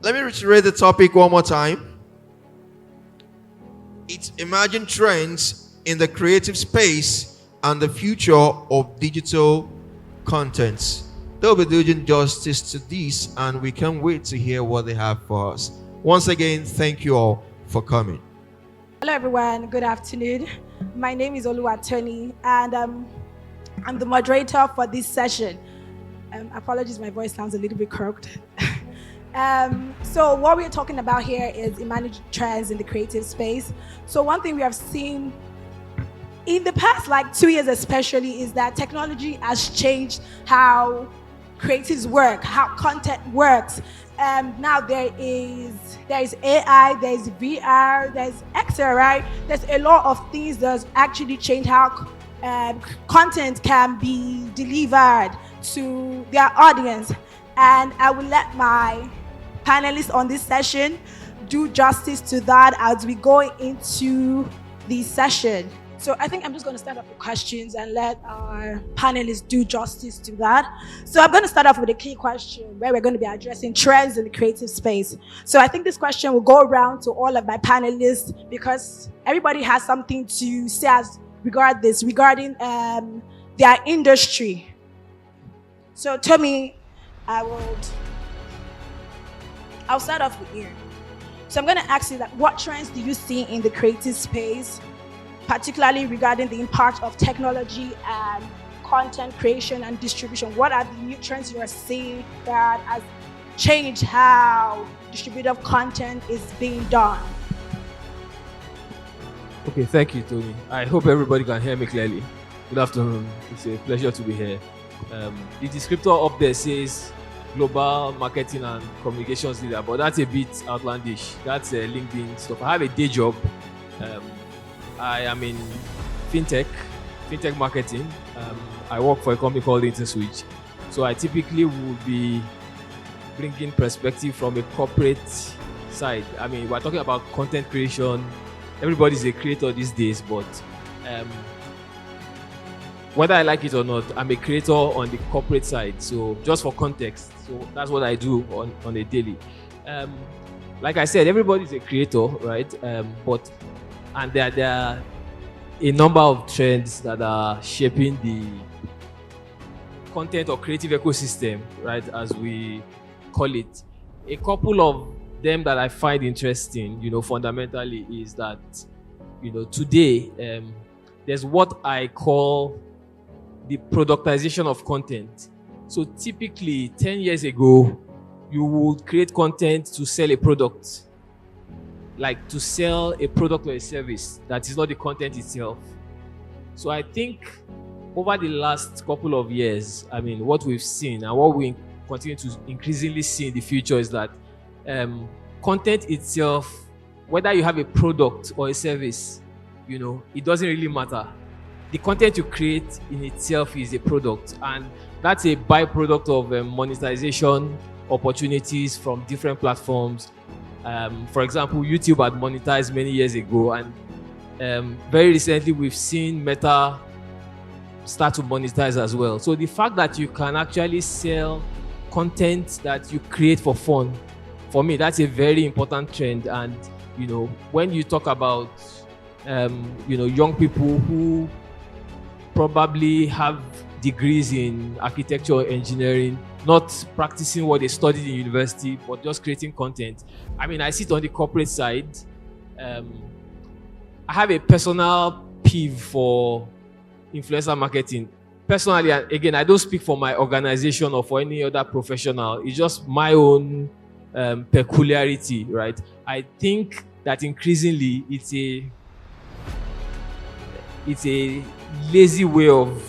Let me reiterate the topic one more time. It's emerging trends in the creative space and the future of digital contents. They'll be doing justice to this, and we can't wait to hear what they have for us. Once again, thank you all for coming. Hello, everyone. Good afternoon. My name is Oluwatoni, and I'm the moderator for this session. Apologies, my voice sounds a little bit croaked. So what we're talking about here is emerging trends in the creative space. So one thing we have seen in the past, like 2 years especially, is that technology has changed how creatives work, how content works. Now there is AI, there's VR, there's XR, right? There's a lot of things that actually change how content can be delivered to their audience. And I will let my panelists on this session do justice to that as we go into the session. So I think I'm just going to start off with questions and let our panelists do justice to that. So I'm going to start off with a key question where we're going to be addressing trends in the creative space. So I think this question will go around to all of my panelists because everybody has something to say regarding their industry. So Tommy, I'll start off with you. So I'm going to ask you that what trends do you see in the creative space, particularly regarding the impact of technology and content creation and distribution? What are the new trends you are seeing that has changed how distributive content is being done? Okay, thank you, Tony. I hope everybody can hear me clearly. Good afternoon. It's a pleasure to be here. The descriptor up there says global marketing and communications leader, but that's a bit outlandish. That's LinkedIn stuff. I have a day job. I am in fintech marketing. I work for a company called InterSwitch. So I typically would be bringing perspective from a corporate side. I mean, we're talking about content creation. Everybody's a creator these days, but whether I like it or not, I'm a creator on the corporate side. So just for context, so that's what I do on a daily. Like I said, everybody's a creator, right? And there are a number of trends that are shaping the content or creative ecosystem, right, as we call it. A couple of them that I find interesting, fundamentally is that, today there's what I call the productization of content. So typically 10 years ago, you would create content to sell a product, like to sell a product or a service that is not the content itself. So I think over the last couple of years, I mean, what we've seen and what we continue to increasingly see in the future is that content itself, whether you have a product or a service, it doesn't really matter. The content you create in itself is a product, and that's a byproduct of monetization opportunities from different platforms. For example, YouTube had monetized many years ago, and very recently we've seen Meta start to monetize as well. So the fact that you can actually sell content that you create for fun, for me, that's a very important trend. And when you talk about young people who probably have degrees in architecture or engineering, not practicing what they studied in university, but just creating content. I mean, I sit on the corporate side. I have a personal peeve for influencer marketing. Personally, again, I don't speak for my organization or for any other professional. It's just my own peculiarity, right? I think that increasingly it's a lazy way of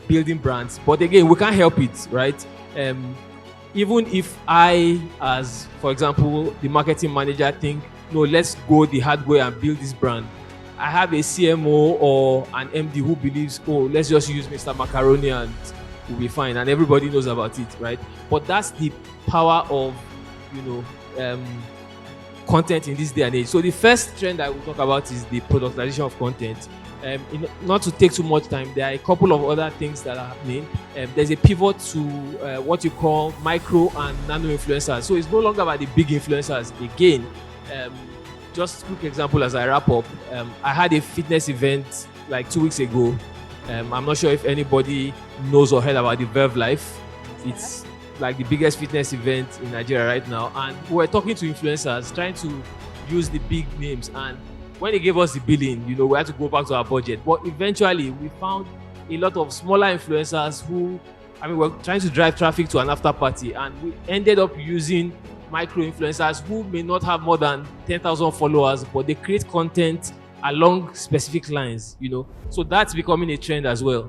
building brands. But again, we can't help it, right? Even if I, as for example, the marketing manager, think, no, let's go the hard way and build this brand. I have a CMO or an MD who believes, oh, let's just use Mr. Macaroni and we'll be fine, and everybody knows about it, right? But that's the power of, content in this day and age. So the first trend I will talk about is the productization of content. Not to take too much time, there are a couple of other things that are happening. There's a pivot to what you call micro and nano influencers. So it's no longer about the big influencers again. Just a quick example as I wrap up. I had a fitness event like 2 weeks ago. I'm not sure if anybody knows or heard about the Verve Life. It's like the biggest fitness event in Nigeria right now. And we were talking to influencers, trying to use the big names. And when they gave us the billing, we had to go back to our budget. But eventually, we found a lot of smaller influencers who, were trying to drive traffic to an after party. And we ended up using micro influencers who may not have more than 10,000 followers, but they create content along specific lines, So that's becoming a trend as well.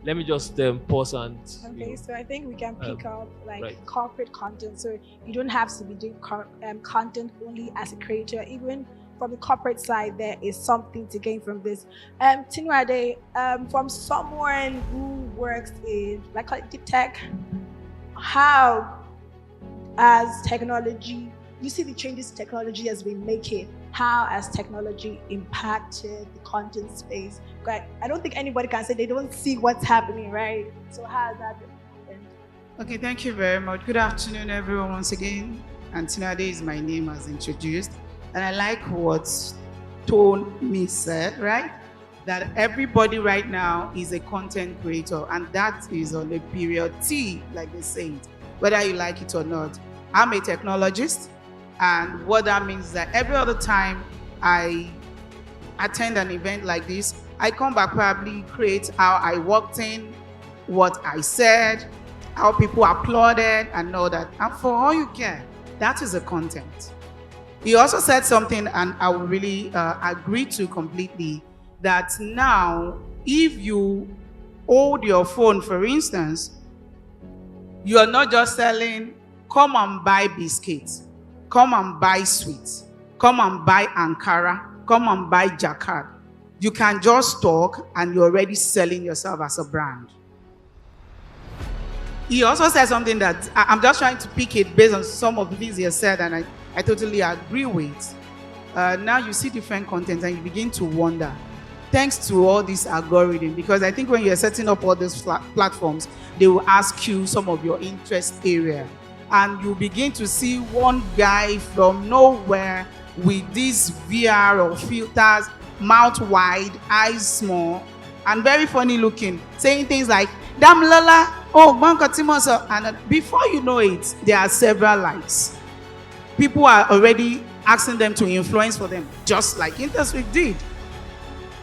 Let me just pause and... Okay, so I think we can pick up right. corporate content. So you don't have to be doing content only as a creator. Even from the corporate side, there is something to gain from this. Tinuade, from someone who works in, deep tech, how, as technology, you see the changes technology has been making. How has technology impacted the content space? I don't think anybody can say they don't see what's happening, right? So how has that happened? Okay, thank you very much. Good afternoon, everyone, once again. And Tinade is my name as introduced. And I like what Tony said, right? That everybody right now is a content creator, and that is on a period T, like they say it, whether you like it or not. I'm a technologist, and what that means is that every other time I attend an event like this, I come back, probably create how I walked in, what I said, how people applauded, and all that. And for all you care, that is the content. He also said something, and I will really agree to completely, that now, if you hold your phone, for instance, you are not just selling, come and buy biscuits, come and buy sweets, come and buy Ankara, come and buy Jacquard. You can just talk and you're already selling yourself as a brand. He also said something that I'm just trying to pick it based on some of the things he has said, and I totally agree with. Now you see different content and you begin to wonder, thanks to all this algorithm, because I think when you're setting up all these platforms, they will ask you some of your interest area. And you begin to see one guy from nowhere with these VR or filters, mouth wide, eyes small, and very funny looking, saying things like, Dam Lola, oh, Bankatimoso. And before you know it, there are several likes. People are already asking them to influence for them, just like Interswift did.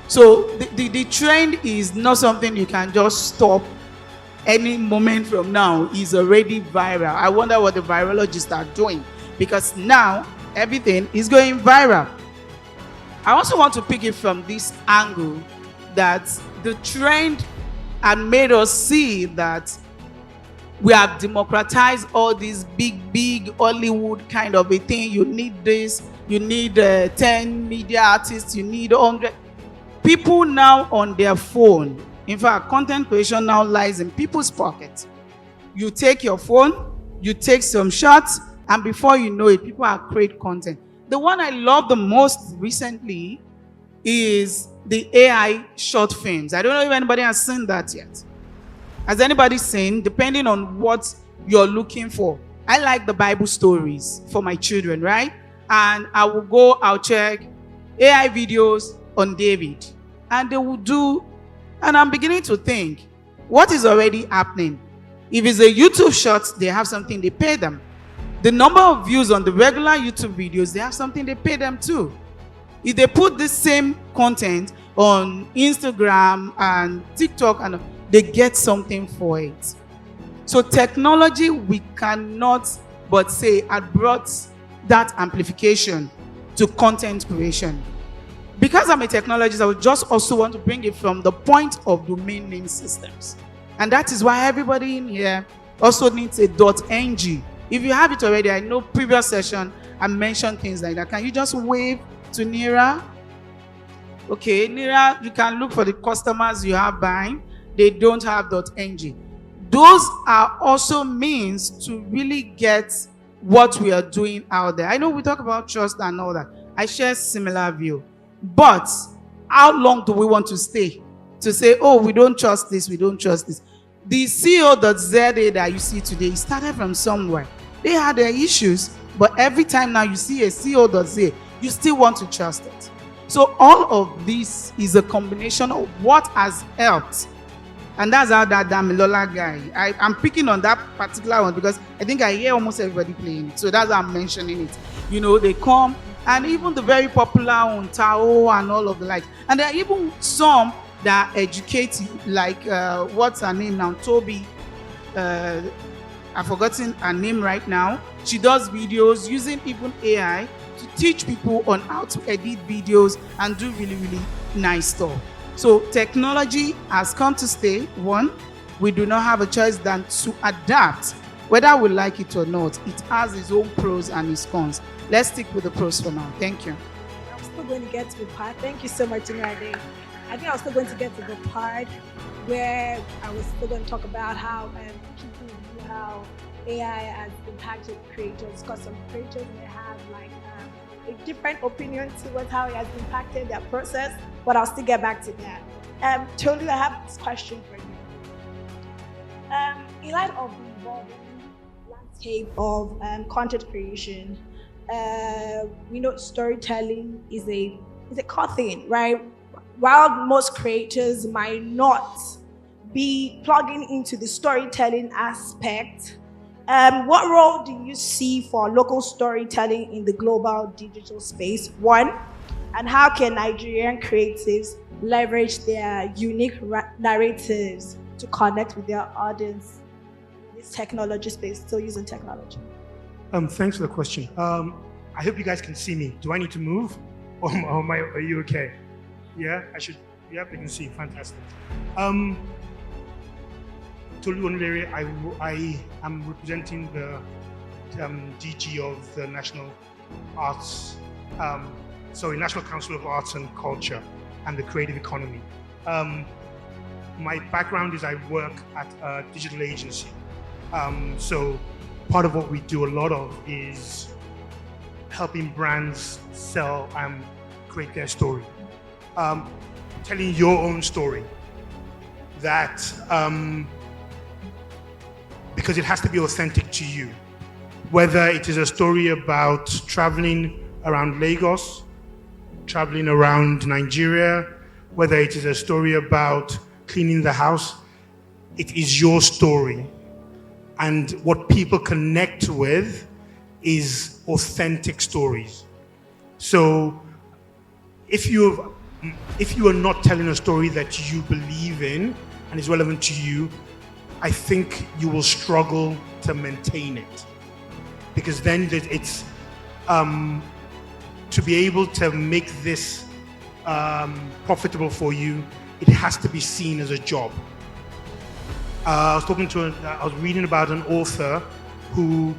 So the trend is not something you can just stop any moment from now. Is already viral. I wonder what the virologists are doing, because now everything is going viral. I also want to pick it from this angle that the trend had made us see that we have democratized all these big Hollywood kind of a thing. You need this, you need 10 media artists, you need 100. People now on their phone. In fact, content creation now lies in people's pockets. You take your phone, you take some shots, and before you know it, people are creating content. The one I love the most recently is the AI short films. I don't know if anybody has seen that yet. Has anybody seen? Depending on what you're looking for. I like the Bible stories for my children, right? And I'll check AI videos on David. And they will do, and I'm beginning to think, what is already happening? If it's a YouTube short, they have something they pay them. The number of views on the regular YouTube videos, they have something they pay them too. If they put this same content on Instagram and TikTok, and they get something for it. So technology, we cannot but say, had brought that amplification to content creation. Because I'm a technologist, I would just also want to bring it from the point of domain name systems. And that is why everybody in here also needs a .ng. If you have it already, I know previous session I mentioned things like that. Can you just wave to Nira? Okay, Nira, you can look for the customers you have buying. They don't have .ng. Those are also means to really get what we are doing out there. I know we talk about trust and all that. I share similar view. But how long do we want to stay? To say, oh, we don't trust this, we don't trust this. The CEO.za that you see today started from somewhere. They had their issues, but every time now you see a CEO.za, you still want to trust it. So all of this is a combination of what has helped. And that's how that Damilola guy, I'm picking on that particular one because I think I hear almost everybody playing it. So that's why I'm mentioning it. You know, they come, and even the very popular on Tao and all of the like. And there are even some that educate you, like what's her name now? Toby. I've forgotten her name right now. She does videos using even AI to teach people on how to edit videos and do really, really nice stuff. So technology has come to stay. One, we do not have a choice than to adapt. Whether we like it or not, it has its own pros and its cons. Let's stick with the pros for now. Thank you. I'm still going to get to the part. Thank you so much, Tinrade. I think I was still going to get to the part where I was still going to talk about how people view how AI has impacted creators, because some creators may have like a different opinion towards how it has impacted their process, but I'll still get back to that. Tolu, I have this question for you. In light of the evolving landscape of content creation, we know storytelling is a core thing, right? While most creators might not be plugging into the storytelling aspect, what role do you see for local storytelling in the global digital space? One, and how can Nigerian creatives leverage their unique narratives to connect with their audience in this technology space, still using technology? Thanks for the question. I hope you guys can see me. Do I need to move? Or are you okay? Yeah, I should. Yeah, they can see. Fantastic. Tolu Onilere, I am representing the DG of the National Council of Arts and Culture and the Creative Economy. My background is I work at a digital agency. So part of what we do a lot of is helping brands sell and create their story. Telling your own story that because it has to be authentic to you. Whether it is a story about traveling around Lagos, traveling around Nigeria, whether it is a story about cleaning the house, it is your story. And what people connect with is authentic stories. So if you are not telling a story that you believe in and is relevant to you, I think you will struggle to maintain it. Because then it's to be able to make this profitable for you, it has to be seen as a job. I was reading about an author who,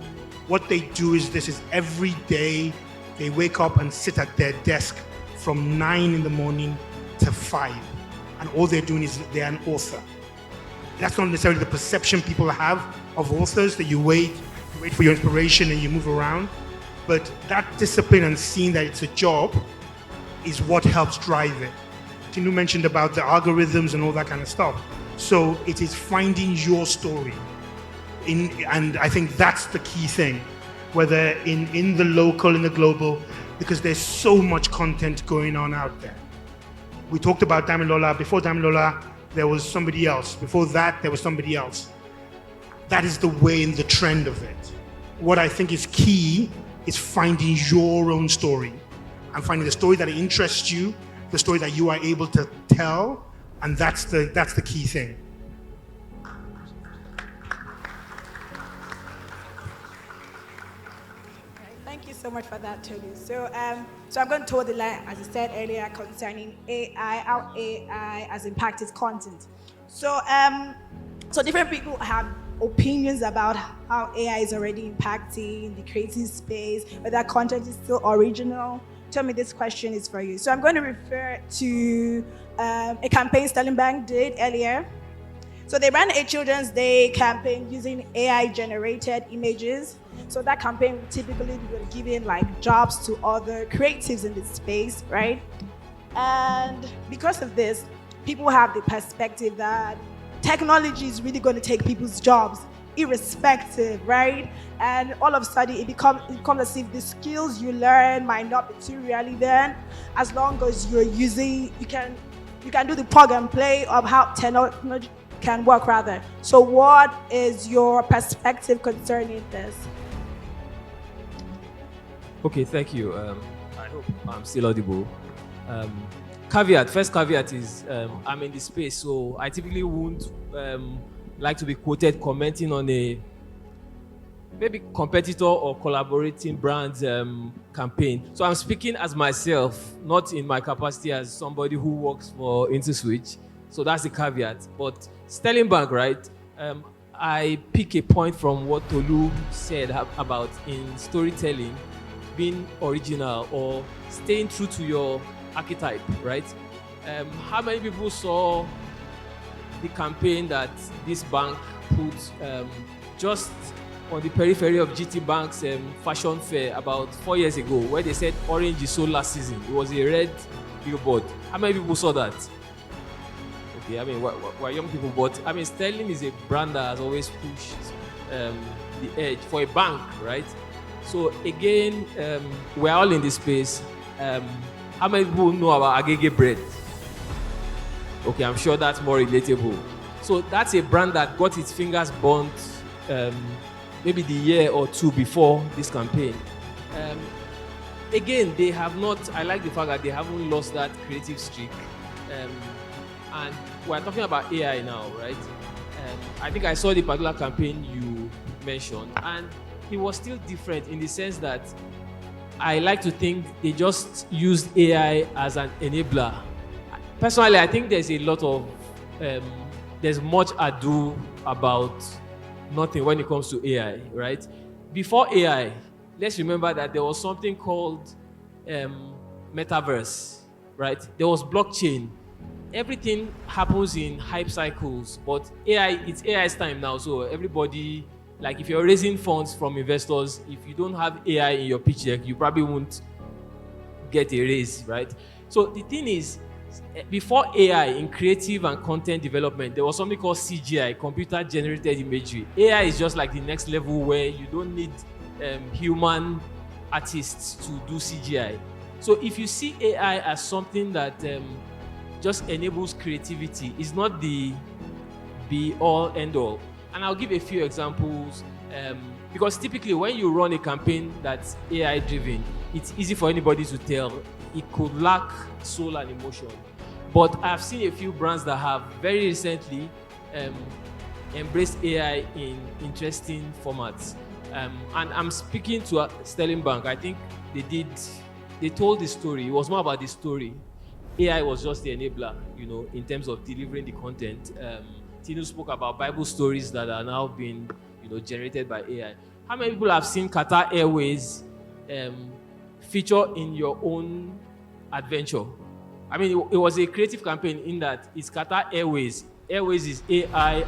what they do is every day they wake up and sit at their desk from 9 in the morning to 5. And all they're doing is they're an author. That's not necessarily the perception people have of authors, that you wait for your inspiration and you move around. But that discipline and seeing that it's a job is what helps drive it. Tinu mentioned about the algorithms and all that kind of stuff. So it is finding your story. And I think that's the key thing, whether in the local, in the global, because there's so much content going on out there. We talked about Damilola. Before Damilola, there was somebody else. Before that, there was somebody else. That is the way and the trend of it. What I think is key is finding your own story and finding the story that interests you, the story that you are able to tell, and that's the key thing. Thank you so much for that, Tolu. So I'm going to toe the line, as I said earlier, concerning AI, how AI has impacted content. So different people have opinions about how AI is already impacting the creative space, whether content is still original. Tell me, this question is for you. So I'm going to refer to a campaign Sterling Bank did earlier. So they ran a Children's Day campaign using AI-generated images So that campaign would typically be giving like jobs to other creatives in this space, right? And because of this, people have the perspective that technology is really going to take people's jobs, irrespective, right? And all of a sudden, it becomes as if the skills you learn might not be too relevant, as long as you're using, you can do the plug and play of how technology can work, rather. So, what is your perspective concerning this? Okay, thank you. I hope I'm still audible. First caveat is I'm in the space, so I typically won't like to be quoted commenting on a maybe competitor or collaborating brand campaign. So I'm speaking as myself, not in my capacity as somebody who works for InterSwitch. So that's the caveat. But Sterling Bank, right? I pick a point from what Tolu said about in storytelling being original or staying true to your archetype, right? How many people saw the campaign that this bank put just on the periphery of GT Bank's fashion fair about 4 years ago, where they said orange is sold last season? It was a red billboard. How many people saw that? Okay, I mean, we're young people, but I mean, Sterling is a brand that has always pushed the edge for a bank, right? So again, we're all in this space. How many people know about Agege bread? Okay, I'm sure that's more relatable. So that's a brand that got its fingers burnt maybe the year or two before this campaign. Again, they have not, I like the fact that they haven't lost that creative streak. And we're talking about AI now, right? I think I saw the particular campaign you mentioned, and it was still different in the sense that I like to think they just used AI as an enabler. Personally, I think there's a lot of, there's much ado about nothing when it comes to AI, right? Before AI, let's remember that there was something called metaverse, right? There was blockchain. Everything happens in hype cycles, but AI, it's AI's time now. So everybody, like if you're raising funds from investors, if you don't have AI in your pitch deck, you probably won't get a raise, right? So the thing is, before AI in creative and content development, there was something called CGI, computer generated imagery. AI is just like the next level where you don't need human artists to do CGI. So if you see AI as something that just enables creativity, it's not the be all end all. And I'll give a few examples because typically when you run a campaign that's AI driven, it's easy for anybody to tell it could lack soul and emotion. But I've seen a few brands that have very recently embraced AI in interesting formats. And I'm speaking to Sterling Bank. I think they told the story. It was more about the story. AI was just the enabler, in terms of delivering the content. Tino spoke about Bible stories that are now being, generated by AI. How many people have seen Qatar Airways feature in your own adventure? I mean, it was a creative campaign in that it's Qatar Airways. Airways is AIRWAY,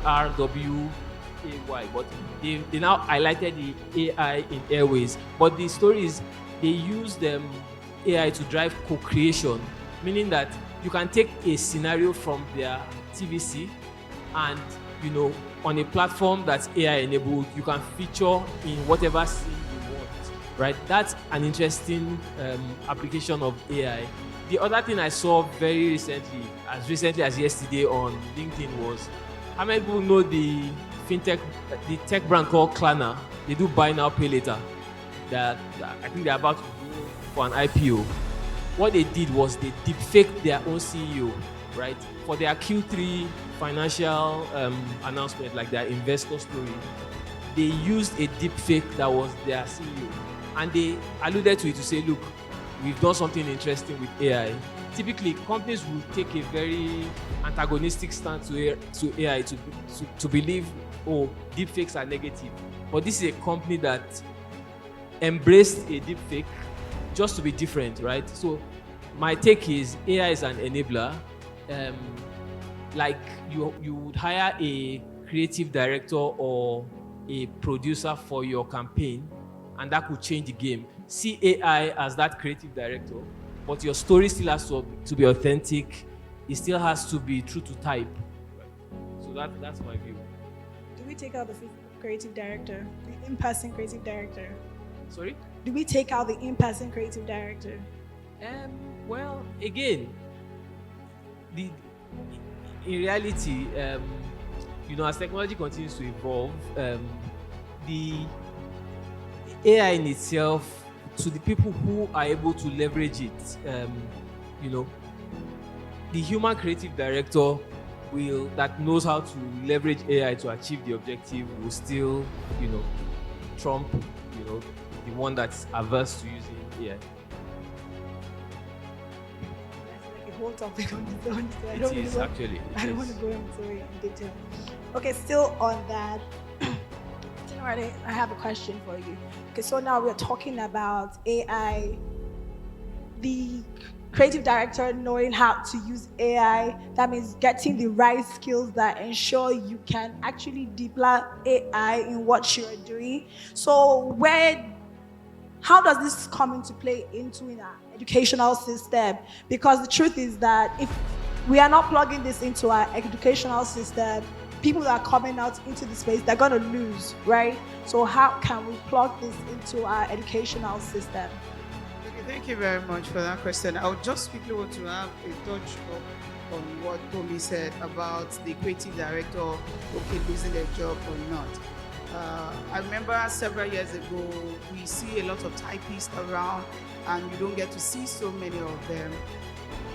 but they now highlighted the AI in Airways. But the story is they use AI to drive co-creation, meaning that you can take a scenario from their TVC and, on a platform that's AI enabled, you can feature in whatever scene you want, right? That's an interesting application of AI. The other thing I saw very recently as yesterday on LinkedIn was, how many people know the tech brand called Klarna? They do buy now, pay later. That I think they're about to go for an IPO. What they did was they deepfaked their own CEO, right? For their Q3 financial announcement, like their investor story, they used a deepfake that was their CEO. And they alluded to it to say, look, we've done something interesting with AI. Typically, companies will take a very antagonistic stance to AI to believe, deepfakes are negative. But this is a company that embraced a deepfake just to be different, right? So my take is AI is an enabler. Like you would hire a creative director or a producer for your campaign and that could change the game. See AI as that creative director, but your story still has to be authentic. It still has to be true to type. So that's my view. Do we take out the creative director, the in-person creative director? Sorry? Do we take out the in-person creative director? Well, again, in reality, as technology continues to evolve, the AI in itself, to the people who are able to leverage it, the human creative director that knows how to leverage AI to achieve the objective will still, trump, the one that's averse to using AI. That's like a whole topic on its own. So I don't want to go into it in detail. Okay, still on that. I have a question for you. Okay, so now we're talking about AI, the creative director knowing how to use AI. That means getting the right skills that ensure you can actually deploy AI in what you're doing. So how does this come into play in our educational system? Because the truth is that if we are not plugging this into our educational system, people that are coming out into the space, they're going to lose, right? So how can we plug this into our educational system? Okay, thank you very much for that question. I would just quickly want to have a touch on what Tommy said about the creative director, losing their job or not. I remember several years ago, we see a lot of typists around and you don't get to see so many of them.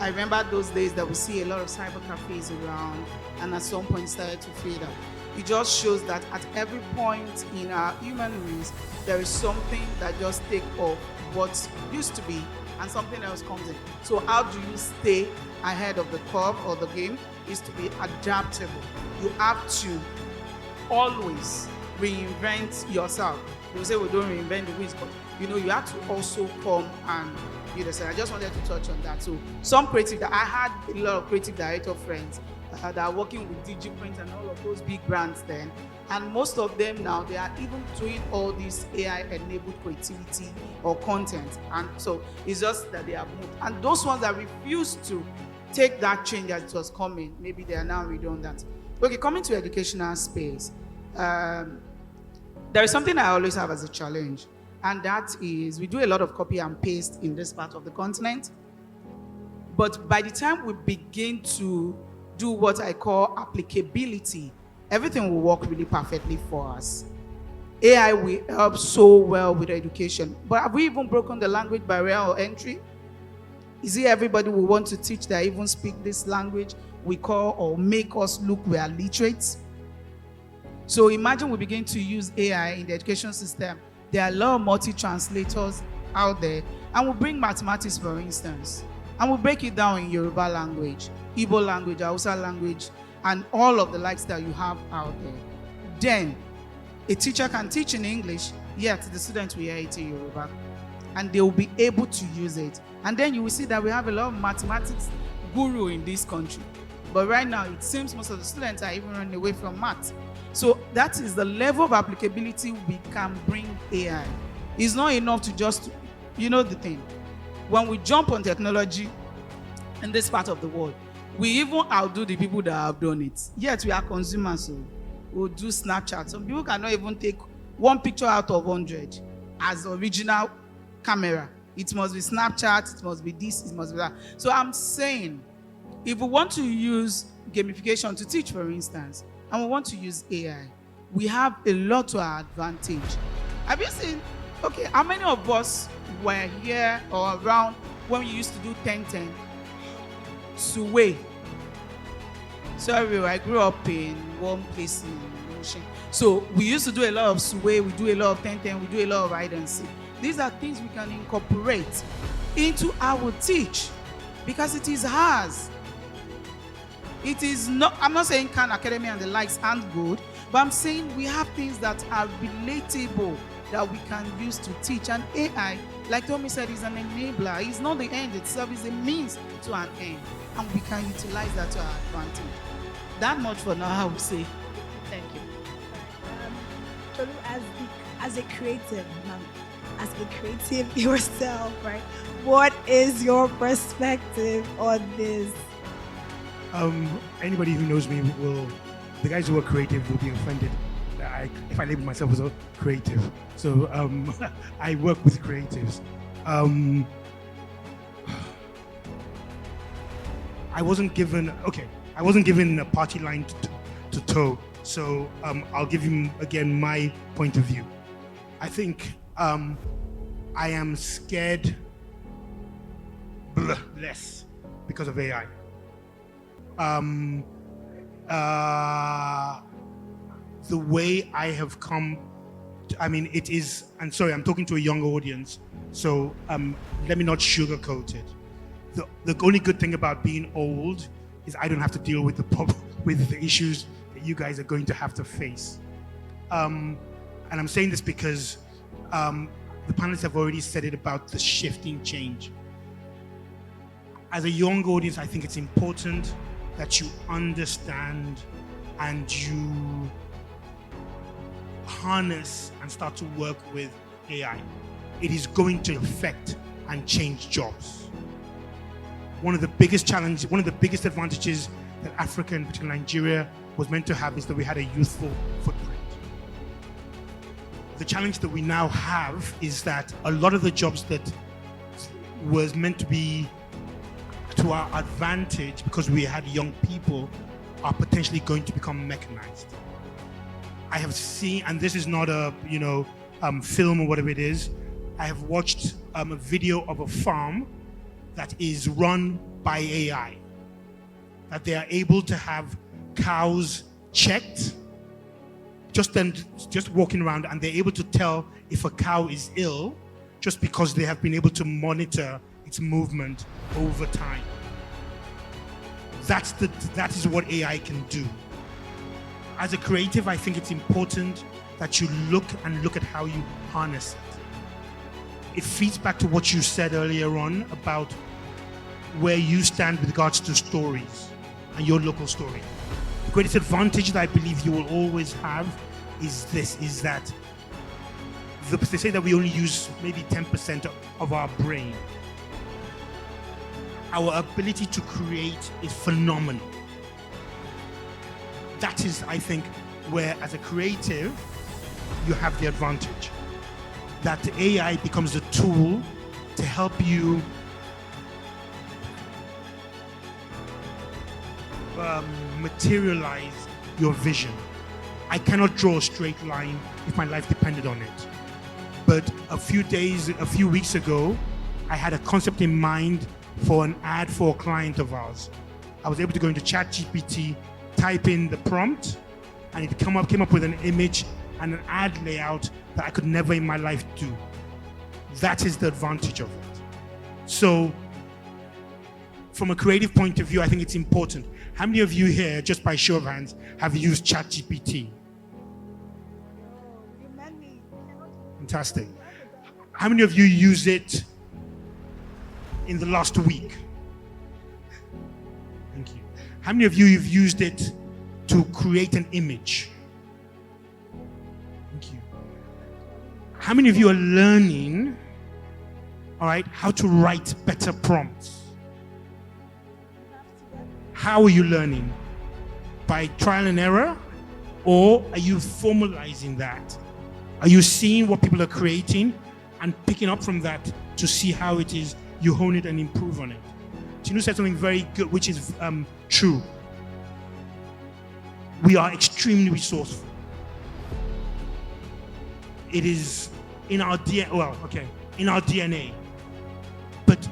I remember those days that we see a lot of cyber cafes around, and at some point started to fade out. It just shows that at every point in our human race, there is something that just takes off what used to be and something else comes in. So how do you stay ahead of the curve or the game is to be adaptable. You have to always reinvent yourself. You say we don't reinvent the wheels, but you have to also come and I just wanted to touch on that. So I had a lot of creative director friends that are working with DigiPrint and all of those big brands then. And most of them now, they are even doing all this AI-enabled creativity or content. And so it's just that they have moved. And those ones that refused to take that change as it was coming, maybe they are now redundant. Okay, coming to educational space, there is something I always have as a challenge. And that is, we do a lot of copy and paste in this part of the continent. But by the time we begin to do what I call applicability, everything will work really perfectly for us. AI will help so well with education. But have we even broken the language barrier or entry? Is it everybody we want to teach that even speak this language we call or make us look we are literate? So imagine we begin to use AI in the education system. There are a lot of multi-translators out there, and we'll bring mathematics, for instance, and we'll break it down in Yoruba language, Igbo language, Hausa language, and all of the likes that you have out there. Then, a teacher can teach in English, yet the students will hear it in Yoruba, and they will be able to use it. And then you will see that we have a lot of mathematics guru in this country. But right now, it seems most of the students are even running away from math. So that is the level of applicability we can bring AI. It's not enough to just, the thing. When we jump on technology in this part of the world, we even outdo the people that have done it. Yet we are consumers, so we'll do Snapchat. Some people cannot even take one picture out of 100 as original camera. It must be Snapchat, it must be this, it must be that. So I'm saying, if we want to use gamification to teach, for instance, and we want to use AI, we have a lot to our advantage. Have you seen, how many of us were here or around when we used to do 10-10? Suwe. Sorry, I grew up in one place in Ocean. So we used to do a lot of Suwe, we do a lot of 10-10, we do a lot of hide and seek. These are things we can incorporate into our teach because it is ours. It is not, I'm not saying Khan Academy and the likes aren't good, but I'm saying we have things that are relatable that we can use to teach. And AI, like Tommy said, is an enabler. It's not the end itself, it's a means to an end. And we can utilize that to our advantage. That much for now, I would say. Thank you. Tolu, as a creative, as a creative yourself, right? What is your perspective on this? Anybody who knows me the guys who are creative will be offended if I label myself as a creative. So I work with creatives. I wasn't given a party line to toe. So I'll give you again my point of view. I think I am scared less because of AI. The way I have come, it is, and sorry, I'm talking to a younger audience, so let me not sugarcoat it. The only good thing about being old is I don't have to deal with the issues that you guys are going to have to face. And I'm saying this because the panelists have already said it about the shifting change. As a young audience, I think it's important that you understand and you harness and start to work with AI. It is going to affect and change jobs. One of the biggest advantages that Africa, and particularly Nigeria, was meant to have is that we had a youthful footprint. The challenge that we now have is that a lot of the jobs that was meant to be to our advantage because we had young people are potentially going to become mechanized. I have seen, and this is not a film or whatever it is, I have watched a video of a farm that is run by AI, that they are able to have cows checked, just walking around, and they're able to tell if a cow is ill just because they have been able to monitor its movement over time. That is what AI can do. As a creative, I think it's important that you look at how you harness it. It feeds back to what you said earlier on about where you stand with regards to stories and your local story. The greatest advantage that I believe you will always have is that they say that we only use maybe 10% of our brain. Our ability to create is phenomenal. That is, I think, where as a creative, you have the advantage. That the AI becomes a tool to help you materialize your vision. I cannot draw a straight line if my life depended on it. But a few weeks ago, I had a concept in mind for an ad for a client of ours. I was able to go into ChatGPT, type in the prompt, and it came up with an image and an ad layout that I could never in my life do. That is the advantage of it. So, from a creative point of view, I think it's important. How many of you here, just by show of hands, have used ChatGPT? Fantastic. How many of you use it in the last week? Thank you. How many of you have used it to create an image? Thank you. How many of you are learning, how to write better prompts? How are you learning? By trial and error? Or are you formalizing that? Are you seeing what people are creating and picking up from that to see how it is you hone it and improve on it? Tinu said something very good, which is true. We are extremely resourceful. It is in our DNA. But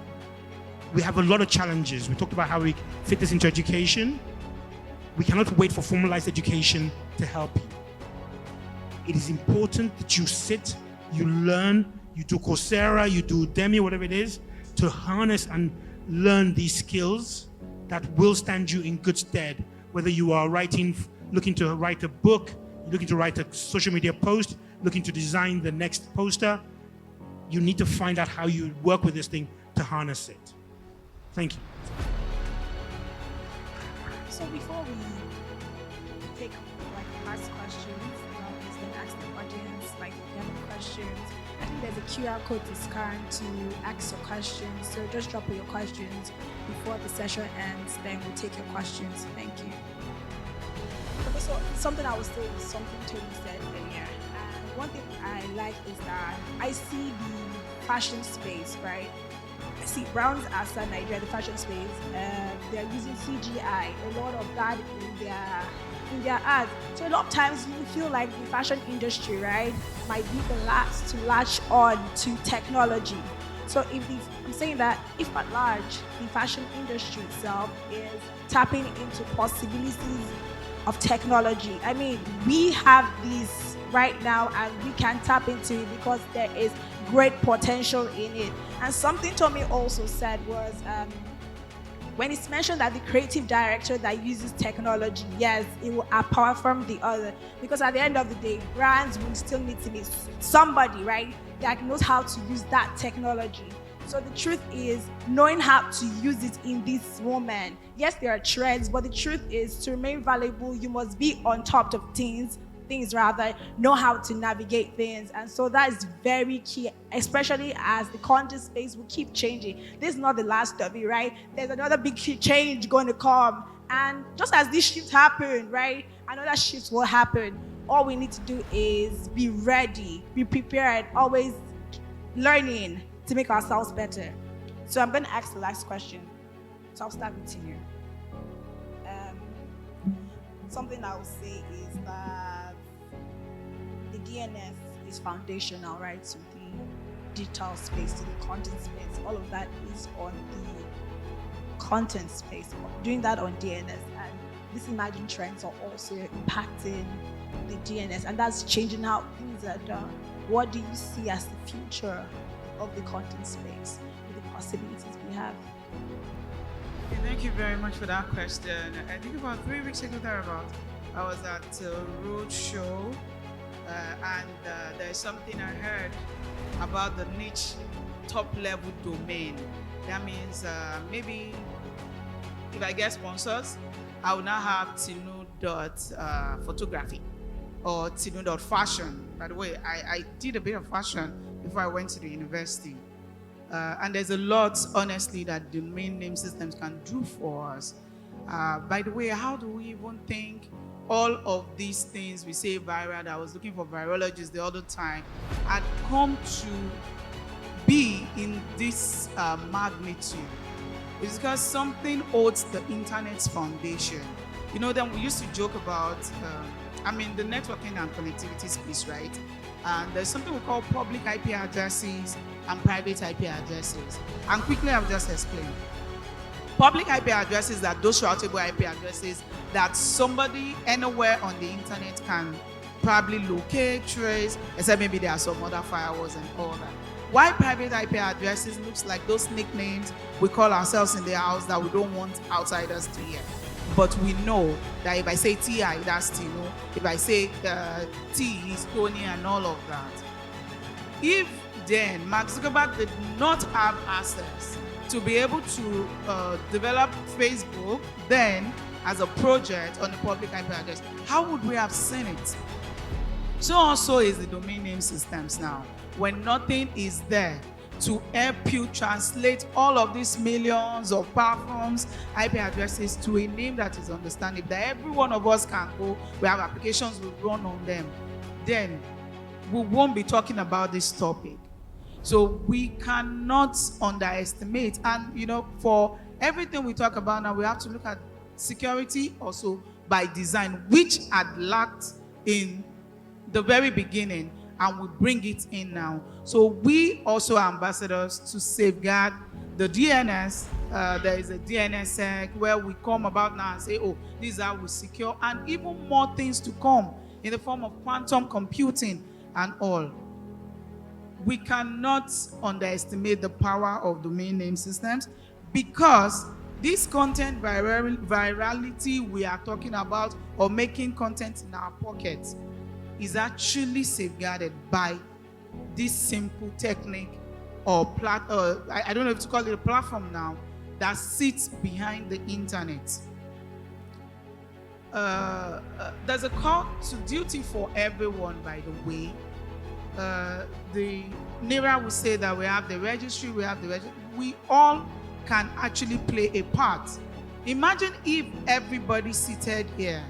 we have a lot of challenges. We talked about how we fit this into education. We cannot wait for formalized education to help you. It is important that you sit, you learn, you do Coursera, you do Udemy, whatever it is, to harness and learn these skills that will stand you in good stead. Whether you are looking to write a book, looking to write a social media post, looking to design the next poster, you need to find out how you work with this thing to harness it. Thank you. So before we take like last questions, then ask the audience like if you have any questions. I think there's a QR code to scan to ask your questions. So just drop your questions before the session ends, then we'll take your questions. Thank you. Okay, so something I was saying is something Tony said earlier. And one thing I like is that I see the fashion space, right? I see brands outside Nigeria, the fashion space, they're using CGI, a lot of that in their ads. So a lot of times you feel like the fashion industry, right, might be the last to latch on to technology. So I'm saying that if at large the fashion industry itself is tapping into possibilities of technology, I mean, we have this right now and we can tap into it because there is great potential in it. And something Tommy also said was when it's mentioned that the creative director that uses technology, yes, it will outperform the other, because at the end of the day, brands will still need to be somebody, right, that knows how to use that technology. So the truth is knowing how to use it in this moment. Yes, there are trends, but the truth is to remain valuable, you must be on top of things rather, know how to navigate things. And so that is very key, especially as the content space will keep changing. This is not the last of it, right? There's another big change going to come. And just as this shift happened, right, another shift will happen. All we need to do is be ready, be prepared, always learning to make ourselves better. So I'm going to ask the last question. So I'll start with you. Something I would say is that the DNS is foundational, right, to the digital space, to the content space. All of that is on the content space. Doing that on DNS, and these emerging trends are also impacting the DNS, and that's changing how things are done. What do you see as the future of the content space with the possibilities we have? Okay, thank you very much for that question. I think about 3 weeks ago, thereabout, I was at a road show, and there's something I heard about the niche top-level domain. That means maybe if I get sponsors, I will now have tinu.photography or tinu.fashion. By the way, I did a bit of fashion before I went to the university. And there's a lot, honestly, that domain name systems can do for us. By the way, how do we even think all of these things we say viral, that I was looking for virologists the other time, had come to be in this magnitude? It's because something holds the internet's foundation. You know, then we used to joke about, the networking and connectivity space, right? And there's something we call public IP addresses and private IP addresses. And quickly, I'll just explain. Public IP addresses are those routable IP addresses that somebody anywhere on the internet can probably locate, trace, except maybe there are some other firewalls and all that. Why private IP addresses looks like those nicknames we call ourselves in the house that we don't want outsiders to hear. But we know that if I say TI, that's Tino. If I say T, is Tony, and all of that. If then Mark Zuckerberg did not have access to be able to develop Facebook then as a project on the public IP address, how would we have seen it? So also is the domain name systems now. When nothing is there to help you translate all of these millions of platforms, IP addresses to a name that is understandable, that every one of us can go, we have applications we run on them, then we won't be talking about this topic. So we cannot underestimate, and for everything we talk about now, we have to look at security also by design, which had lacked in the very beginning, and we bring it in now. So we also are ambassadors to safeguard the DNS. There is a DNSSEC where we come about now and say, oh, this is how we secure, and even more things to come in the form of quantum computing and all. We cannot underestimate the power of domain name systems, because this content virality we are talking about, or making content in our pockets, is actually safeguarded by this simple technique or I don't know if to call it a platform now, that sits behind the internet. There's a call to duty for everyone, by the way. The NERA will say that we have the registry, we all can actually play a part. Imagine if everybody seated here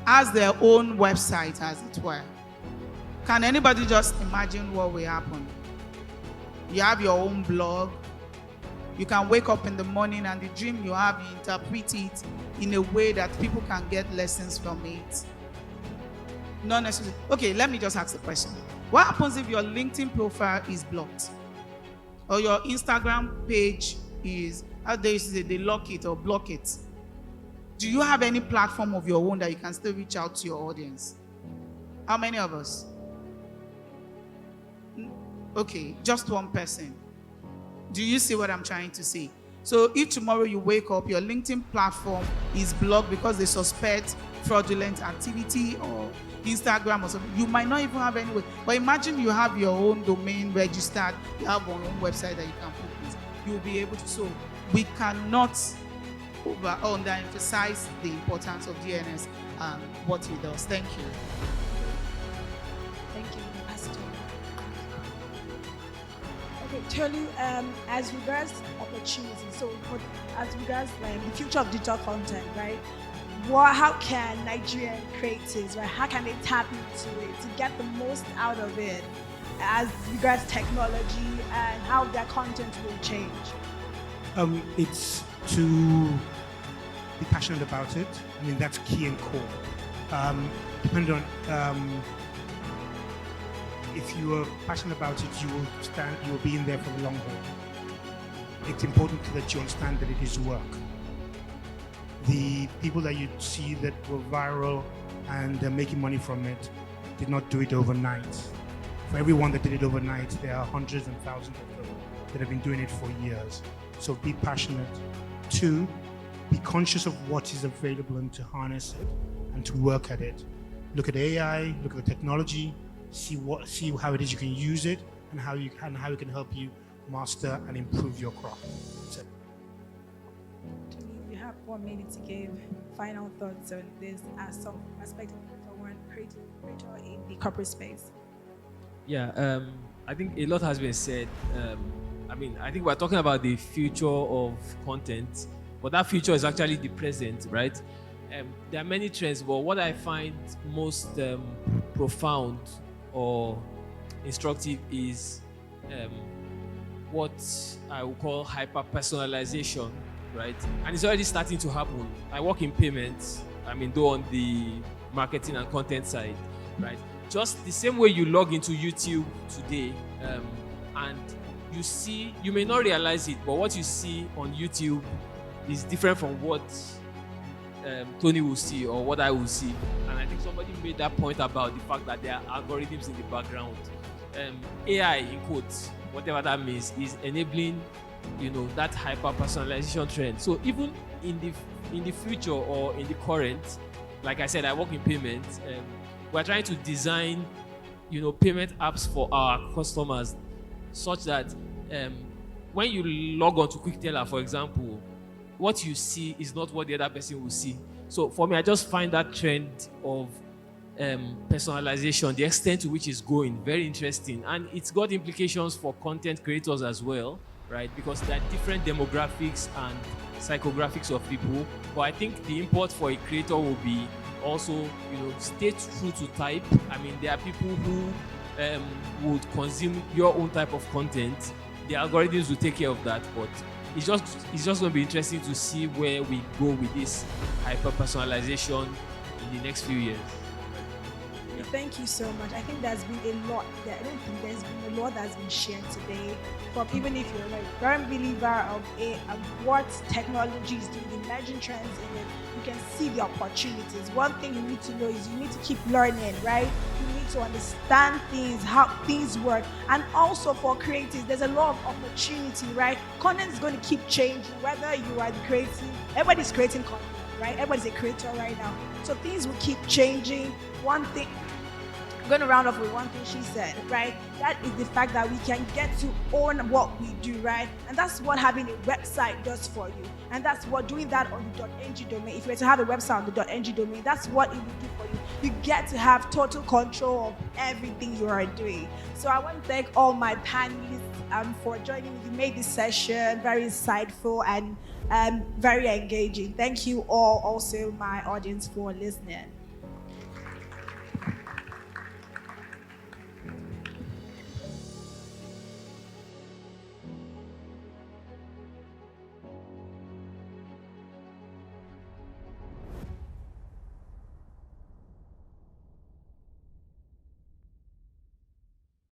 has their own website, as it were. Can anybody just imagine what will happen? You have your own blog. You can wake up in the morning and the dream you have, you interpret it in a way that people can get lessons from it. Not necessarily. Okay, let me just ask the question. What happens if your LinkedIn profile is blocked? Or your Instagram page is, how they say, they lock it or block it? Do you have any platform of your own that you can still reach out to your audience? How many of us? Okay, just one person. Do you see what I'm trying to say? So if tomorrow you wake up, your LinkedIn platform is blocked because they suspect fraudulent activity, or Instagram or something, you might not even have any way. But imagine you have your own domain registered, you have your own website that you can put it. You'll be able to. So we cannot underemphasize the importance of DNS and what it does. Thank you. Thank you, Pastor. Okay, Tolu, as regards opportunities, so as regards the future of digital content, right? How can Nigerian creatives, right? How can they tap into it to get the most out of it as regards technology and how their content will change? It's to be passionate about it. I mean, that's key and core. Depending on if you are passionate about it, you will be in there for the long haul. It's important that you understand that it is work. The people that you see that were viral and making money from it did not do it overnight. For everyone that did it overnight, there are hundreds and thousands of them that have been doing it for years. So be passionate. 2, be conscious of what is available and to harness it and to work at it. Look at AI, look at the technology, see how it is you can use it and how it can help you master and improve your craft. That's it. You have 1 minute to give final thoughts on this as some perspective for one creator in the corporate space. Yeah, I think a lot has been said. I think we're talking about the future of content, but that future is actually the present, right? There are many trends, but what I find most profound or instructive is what I would call hyper-personalization, right? And it's already starting to happen. I work in payments, though on the marketing and content side, right? Just the same way you log into YouTube today, and you may not realize it, but what you see on YouTube is different from what Tony will see or what I will see. And I think somebody made that point about the fact that there are algorithms in the background. AI, in quotes, whatever that means, is enabling, that hyper-personalization trend. So even in the future or in the current, like I said, I work in payments. We're trying to design, payment apps for our customers, such that when you log on to QuickTeller, for example, what you see is not what the other person will see. So for me, I just find that trend of personalization, the extent to which it's going, very interesting. And it's got implications for content creators as well, right? Because there are different demographics and psychographics of people. But I think the import for a creator will be also, stay true to type. There are people who would consume your own type of content. The algorithms will take care of that, but it's just going to be interesting to see where we go with this hyper-personalization in the next few years. Thank you so much. I think there's been a lot. I don't think there's been a lot that's been shared today. From even if you're a firm believer of what technology is doing, the emerging trends in it, you can see the opportunities. One thing you need to know is you need to keep learning, right? You need to understand things, how things work. And also for creatives, there's a lot of opportunity, right? Content is going to keep changing, whether you are the creative, everybody's creating content, right? Everybody's a creator right now. So things will keep changing. One thing I'm going to round off with one thing she said, right? That is the fact that we can get to own what we do, right? And that's what having a website does for you. And that's what doing that on the .ng domain, if you were to have a website on the .ng domain, that's what it will do for you. You get to have total control of everything you are doing. So I want to thank all my panelists for joining me. You made this session very insightful and very engaging. Thank you all, also my audience, for listening.